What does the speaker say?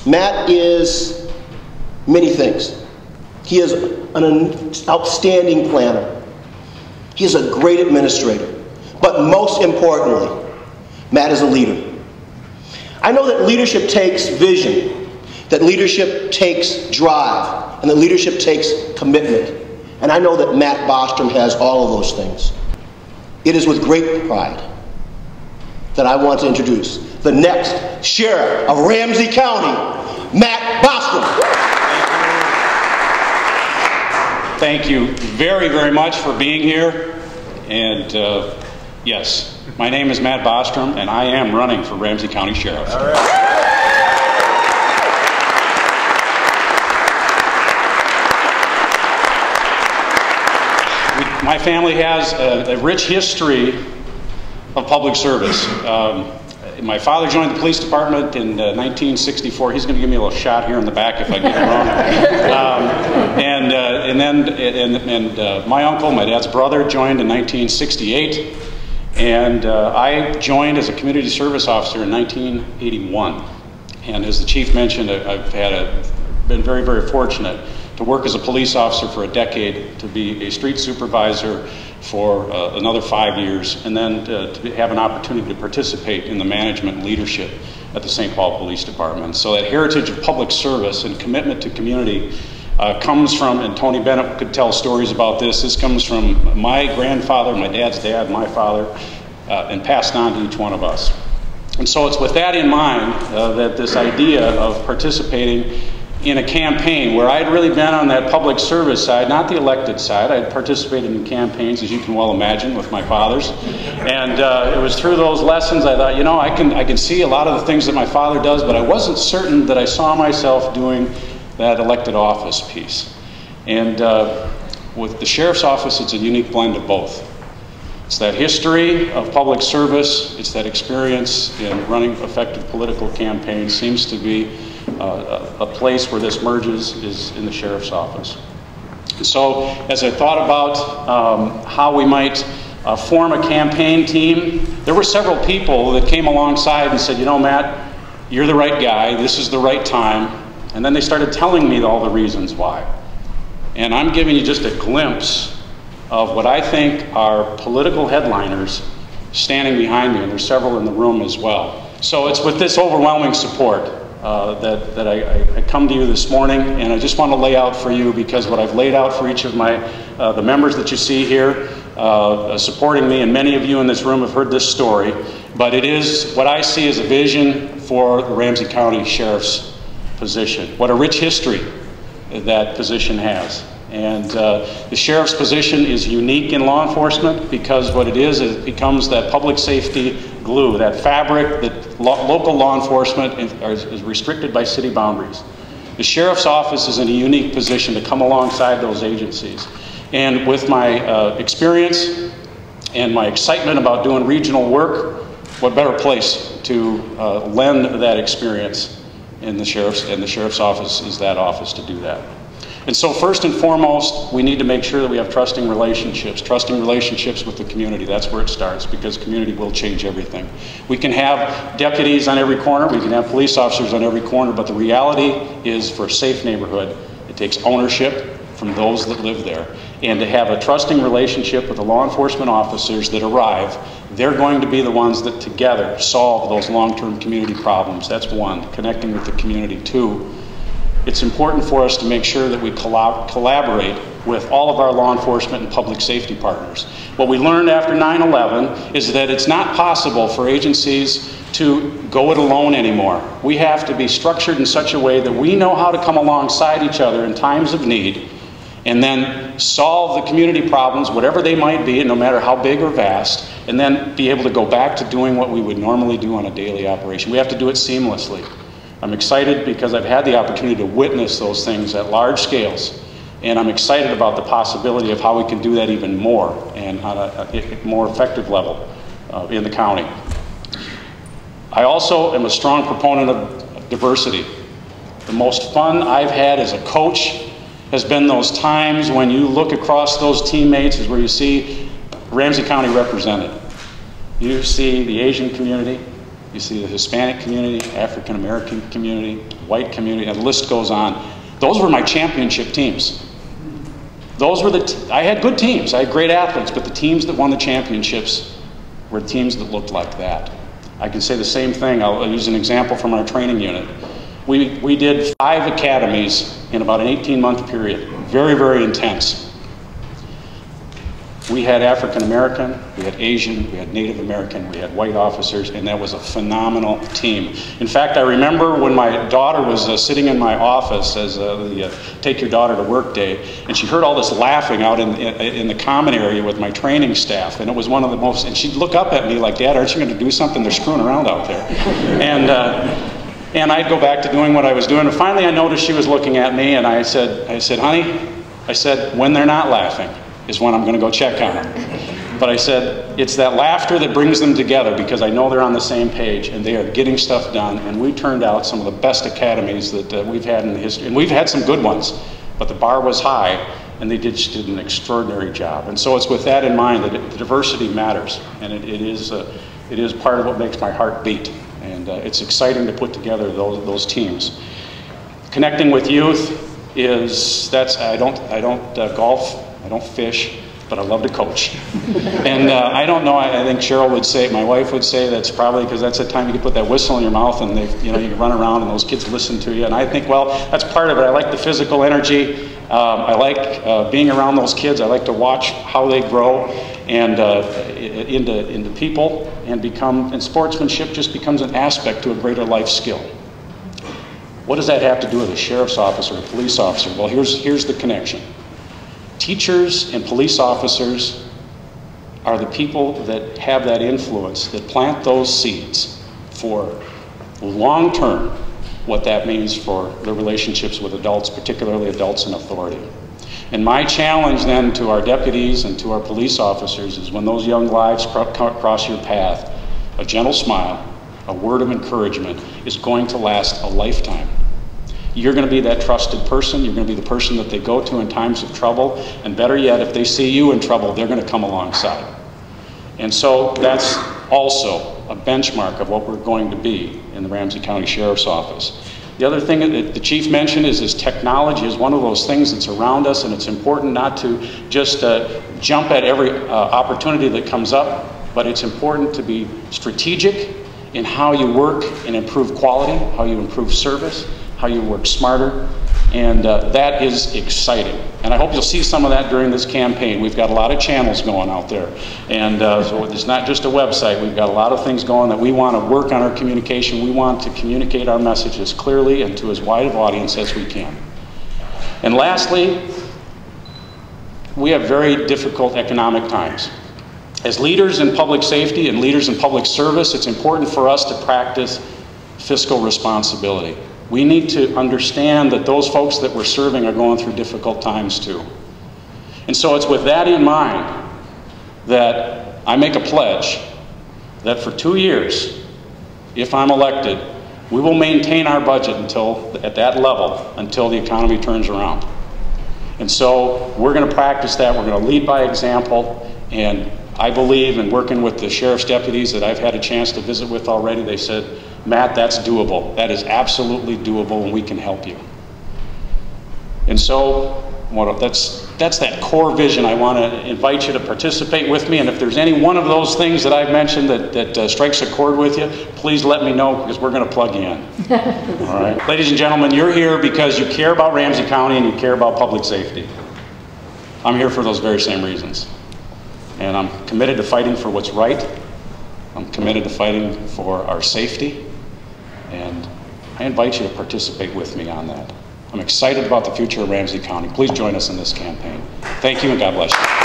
Matt is many things. He is an outstanding planner. He is a great administrator. But most importantly, Matt is a leader. I know that leadership takes vision, that leadership takes drive, and that leadership takes commitment. And I know that Matt Bostrom has all of those things. It is with great pride that I want to introduce the next Sheriff of Ramsey County, Matt Bostrom. Thank you very, very much for being here. And yes, my name is Matt Bostrom, and I am running for Ramsey County Sheriff. All right. My family has a rich history of public service. My father joined the police department in 1964. He's going to give me a little shot here in the back if I get it wrong. And my uncle, my dad's brother, joined in 1968. And I joined as a community service officer in 1981. And as the chief mentioned, I've been very, very fortunate to work as a police officer for a decade, to be a street supervisor for another 5 years, and then to have an opportunity to participate in the management and leadership at the St. Paul Police Department. So that heritage of public service and commitment to community comes from, and Tony Bennett could tell stories about this comes from my grandfather, my dad's dad, my father, and passed on to each one of us. And so it's with that in mind that this idea of participating in a campaign where I'd really been on that public service side, not the elected side. I'd participated in campaigns, as you can well imagine, with my father's. And it was through those lessons I thought, you know, I can see a lot of the things that my father does, but I wasn't certain that I saw myself doing that elected office piece. And with the sheriff's office, it's a unique blend of both. It's that history of public service, it's that experience in running effective political campaigns. Seems to be a place where this merges is in the sheriff's office. So as I thought about how we might form a campaign team, there were several people that came alongside and said, you know, Matt, you're the right guy, this is the right time. And then they started telling me all the reasons why. And I'm giving you just a glimpse of what I think are political headliners standing behind me, and there's several in the room as well. So it's with this overwhelming support that I come to you this morning, and I just want to lay out for you, because what I've laid out for each of the members that you see here supporting me, and many of you in this room have heard this story, but it is what I see as a vision for the Ramsey County Sheriff's position. What a rich history that position has. And the sheriff's position is unique in law enforcement because what it is, it becomes that public safety glue, that fabric that local law enforcement is restricted by city boundaries. The sheriff's office is in a unique position to come alongside those agencies. And with my experience and my excitement about doing regional work, what better place to lend that experience in the sheriff's office is that office to do that. And so first and foremost, we need to make sure that we have trusting relationships with the community. That's where it starts, because community will change everything. We can have deputies on every corner, we can have police officers on every corner, but the reality is, for a safe neighborhood, it takes ownership from those that live there. And to have a trusting relationship with the law enforcement officers that arrive, they're going to be the ones that together solve those long-term community problems. That's one, connecting with the community. Two, it's important for us to make sure that we collaborate with all of our law enforcement and public safety partners. What we learned after 9/11 is that it's not possible for agencies to go it alone anymore. We have to be structured in such a way that we know how to come alongside each other in times of need and then solve the community problems, whatever they might be, and no matter how big or vast, and then be able to go back to doing what we would normally do on a daily operation. We have to do it seamlessly. I'm excited because I've had the opportunity to witness those things at large scales, and I'm excited about the possibility of how we can do that even more and on a more effective level in the county. I also am a strong proponent of diversity. The most fun I've had as a coach has been those times when you look across those teammates is where you see Ramsey County represented. You see the Asian community, You see the Hispanic community, African American community, white community, and the list goes on. Those were my championship teams. Those were I had good teams, I had great athletes, but the teams that won the championships were teams that looked like that. I can say the same thing. I'll use an example from our training unit. We did 5 academies in about an 18-month period. Very, very intense. We had African American, we had Asian, we had Native American, we had white officers, and that was a phenomenal team. In fact, I remember when my daughter was sitting in my office as the Take Your Daughter to Work Day, and she heard all this laughing out in the common area with my training staff, and it was one of the most, and she'd look up at me like, Dad, aren't you going to do something? They're screwing around out there. And I'd go back to doing what I was doing, and finally I noticed she was looking at me, and I said, honey, I said, when they're not laughing is when I'm going to go check on them. But I said, it's that laughter that brings them together, because I know they're on the same page and they are getting stuff done, and we turned out some of the best academies that we've had in the history. And we've had some good ones, but the bar was high, and they just did an extraordinary job. And so it's with that in mind that the diversity matters, and it is part of what makes my heart beat. And it's exciting to put together those teams. Connecting with youth I don't golf, I don't fish, but I love to coach. And I don't know, I think Cheryl would say, my wife would say, that's probably because that's the time you can put that whistle in your mouth and you can run around and those kids listen to you. And I think, well, that's part of it. I like the physical energy. I like being around those kids. I like to watch how they grow and into people and sportsmanship just becomes an aspect to a greater life skill. What does that have to do with a sheriff's office or a police officer? Well, here's the connection. Teachers and police officers are the people that have that influence, that plant those seeds for long-term, what that means for the relationships with adults, particularly adults in authority. And my challenge then to our deputies and to our police officers is when those young lives cross your path, a gentle smile, a word of encouragement is going to last a lifetime. You're going to be that trusted person. You're going to be the person that they go to in times of trouble. And better yet, if they see you in trouble, they're going to come alongside. And so that's also a benchmark of what we're going to be in the Ramsey County Sheriff's Office. The other thing that the chief mentioned is technology is one of those things that's around us, and it's important not to just jump at every opportunity that comes up, but it's important to be strategic in how you work and improve quality, how you improve service, how you work smarter, and that is exciting. And I hope you'll see some of that during this campaign. We've got a lot of channels going out there, and so it's not just a website. We've got a lot of things going that we want to work on our communication. We want to communicate our message as clearly and to as wide of audience as we can. And lastly, we have very difficult economic times. As leaders in public safety and leaders in public service, it's important for us to practice fiscal responsibility. We need to understand that those folks that we're serving are going through difficult times too. And so it's with that in mind that I make a pledge that for 2 years, if I'm elected, we will maintain our budget at that level until the economy turns around. And so we're going to practice that. We're going to lead by example. And I believe in working with the sheriff's deputies that I've had a chance to visit with already. They said, Matt, that's doable. That is absolutely doable, and we can help you. And so that's that core vision. I want to invite you to participate with me, and if there's any one of those things that I've mentioned that strikes a chord with you, please let me know, because we're going to plug you in. All right. Ladies and gentlemen, you're here because you care about Ramsey County and you care about public safety. I'm here for those very same reasons. And I'm committed to fighting for what's right. I'm committed to fighting for our safety. And I invite you to participate with me on that. I'm excited about the future of Ramsey County. Please join us in this campaign. Thank you, and God bless you.